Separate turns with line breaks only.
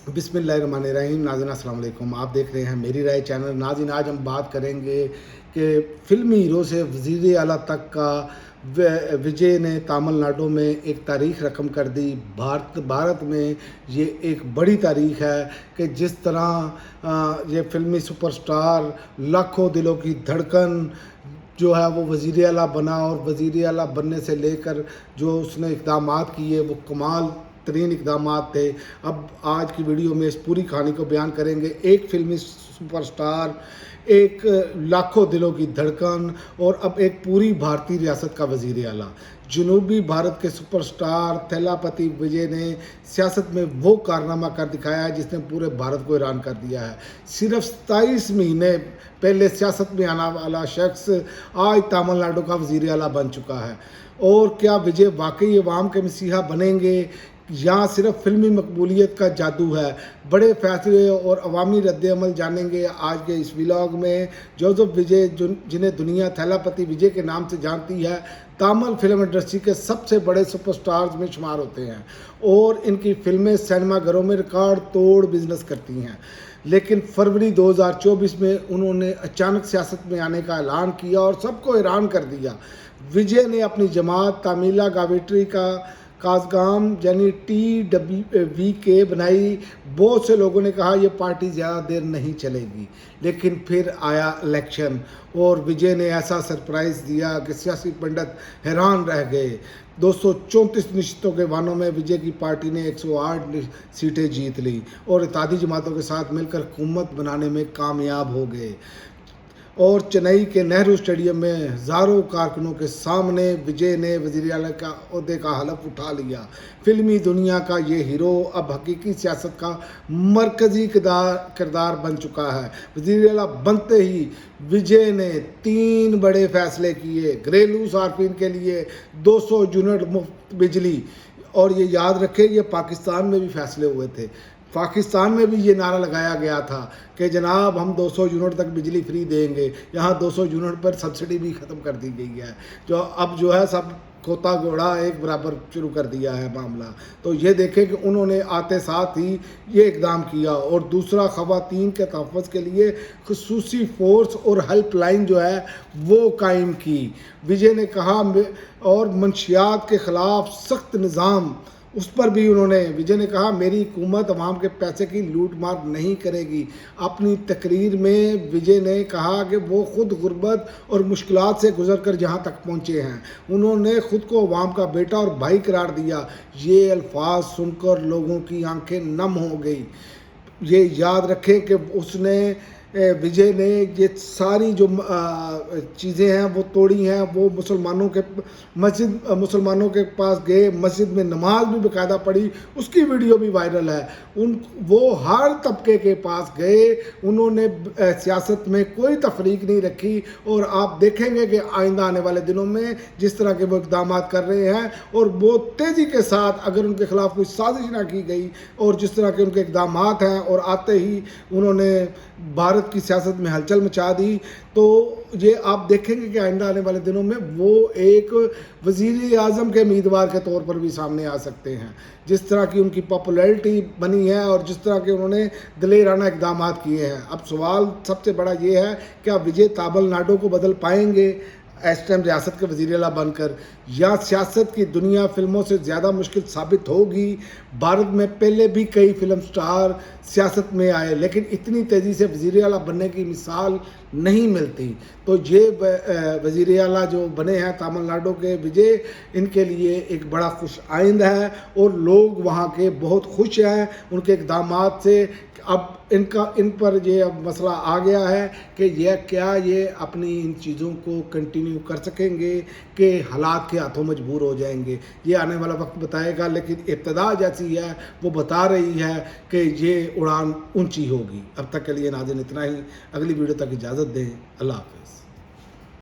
बिस्मिल्लाहिर्रहमानिर्रहीम। नाज़रीन अस्सलाम वालेकुम। आप देख रहे हैं मेरी राय चैनल। नाज़रीन, आज हम बात करेंगे कि फ़िल्मी हीरो से वज़ीर आला तक का विजय ने तमिलनाडु में एक तारीख़ रकम कर दी। भारत में ये एक बड़ी तारीख़ है कि जिस तरह ये फ़िल्मी सुपरस्टार लाखों दिलों की धड़कन जो है वो वज़ीर आला बना, और वज़ीर आला बनने से लेकर जो उसने इक़दामात किए वो कमाल तरीन इक़दामात थे। अब आज की वीडियो में इस पूरी कहानी को बयान करेंगे। एक फ़िल्मी सुपरस्टार, एक लाखों दिलों की धड़कन, और अब एक पूरी भारतीय रियासत का वज़ीर आला। जनूबी भारत के सुपरस्टार थैलापति विजय ने सियासत में वो कारनामा कर दिखाया है जिसने पूरे भारत को हैरान कर दिया है। सिर्फ 27 महीने पहले सियासत में आने वाला शख्स आज तमिलनाडु का वज़ीर आला बन चुका है। और क्या विजय वाकई अवाम के मसीहा बनेंगे या सिर्फ फिल्मी मकबूलियत का जादू है? बड़े फैसले और अवामी रद्द-ए-अमल जानेंगे आज के इस व्लॉग में। जोसेफ विजय, जिन्हें दुनिया थैलापति विजय के नाम से जानती है, तमिल फिल्म इंडस्ट्री के सबसे बड़े सुपरस्टार्स में शुमार होते हैं और इनकी फिल्में सिनेमाघरों में रिकॉर्ड तोड़ बिजनेस करती हैं। लेकिन फरवरी 2024 में उन्होंने अचानक सियासत में आने का ऐलान किया और सबको हैरान कर दिया। विजय ने अपनी जमात तमिला गावेट्री का काज़गाम यानी TWVK बनाई। बहुत से लोगों ने कहा यह पार्टी ज़्यादा देर नहीं चलेगी, लेकिन फिर आया इलेक्शन और विजय ने ऐसा सरप्राइज़ दिया कि सियासी पंडित हैरान रह गए। 234 निश्चितों के वानों में विजय की पार्टी ने 108 सीटें जीत ली और इत्तेहादी जमातों के साथ मिलकर हुकूमत बनाने में कामयाब हो गए। और चेन्नई के नेहरू स्टेडियम में हज़ारों कारकुनों के सामने विजय ने वज़ीर आला का ओहदे का हलफ उठा लिया। फिल्मी दुनिया का ये हीरो अब हकीकी सियासत का मरकज़ी किरदार बन चुका है। वज़ीर आला बनते ही विजय ने 3 बड़े फैसले किए। घरेलू सार्फिन के लिए 200 यूनिट मुफ्त बिजली, और ये याद रखें ये पाकिस्तान में भी फैसले हुए थे। पाकिस्तान में भी ये नारा लगाया गया था कि जनाब हम 200 यूनिट तक बिजली फ्री देंगे। यहाँ 200 यूनिट पर सब्सिडी भी ख़त्म कर दी गई है। जो अब जो है सब खोता घोड़ा एक बराबर शुरू कर दिया है मामला। तो ये देखें कि उन्होंने आते साथ ही ये इक़दाम किया। और दूसरा, ख़वातीन के तहफ़्फ़ुज़ के लिए ख़ुसूसी फ़ोर्स और हेल्पलाइन जो है वो कायम की। विजय ने कहा और मंशियात के ख़िलाफ़ सख्त निज़ाम, उस पर भी विजय ने कहा मेरी हुकूमत अवाम के पैसे की लूट मार नहीं करेगी। अपनी तकरीर में विजय ने कहा कि वो ख़ुद गुर्बत और मुश्किलात से गुजर कर जहाँ तक पहुँचे हैं। उन्होंने ख़ुद को अवाम का बेटा और भाई करार दिया। ये अल्फाज सुनकर लोगों की आंखें नम हो गई। ये याद रखें कि उसने विजय ने ये सारी जो चीज़ें हैं वो तोड़ी हैं। वो मुसलमानों के पास गए, मस्जिद में नमाज भी बाकायदा पढ़ी, उसकी वीडियो भी वायरल है। वो हर तबके के पास गए, उन्होंने सियासत में कोई तफरीक नहीं रखी। और आप देखेंगे कि आइंदा आने वाले दिनों में जिस तरह के वो इक़दाम कर रहे हैं और वो तेज़ी के साथ अगर उनके ख़िलाफ़ कोई साजिश ना की गई और जिस तरह के उनके इक़दाम हैं और आते ही उन्होंने भारत की सियासत में हलचल मचा दी, तो ये आप देखेंगे कि आइंदा आने वाले दिनों में वो एक वज़ीर आज़म के उम्मीदवार के तौर पर भी सामने आ सकते हैं। जिस तरह की उनकी पॉपुलैरिटी बनी है और जिस तरह के उन्होंने दिलेराना इक़दाम किए हैं। अब सवाल सबसे बड़ा ये है, क्या विजय तमिलनाडु को बदल पाएंगे इस टाइम रियासत के वज़ीर आला बनकर, या सियासत की दुनिया फिल्मों से ज़्यादा मुश्किल साबित होगी? भारत में पहले भी कई फिल्म स्टार सियासत में आए, लेकिन इतनी तेज़ी से वज़ीर आला बनने की मिसाल नहीं मिलती। तो ये वज़ीर आला जो बने हैं तमिलनाडु के विजय, इनके लिए एक बड़ा खुश आइंद है और लोग वहाँ के बहुत खुश हैं उनके इक़दामात से। अब इन पर ये अब मसला आ गया है कि ये अपनी इन चीज़ों को कंटिन्यू कर सकेंगे कि हालात के हाथों मजबूर हो जाएंगे। ये आने वाला वक्त बताएगा, लेकिन इब्तिदा जैसी है वो बता रही है कि ये उड़ान ऊंची होगी। अब तक के लिए नाज़रीन इतना ही। अगली वीडियो तक इजाज़त दें। अल्लाह हाफ़िज़।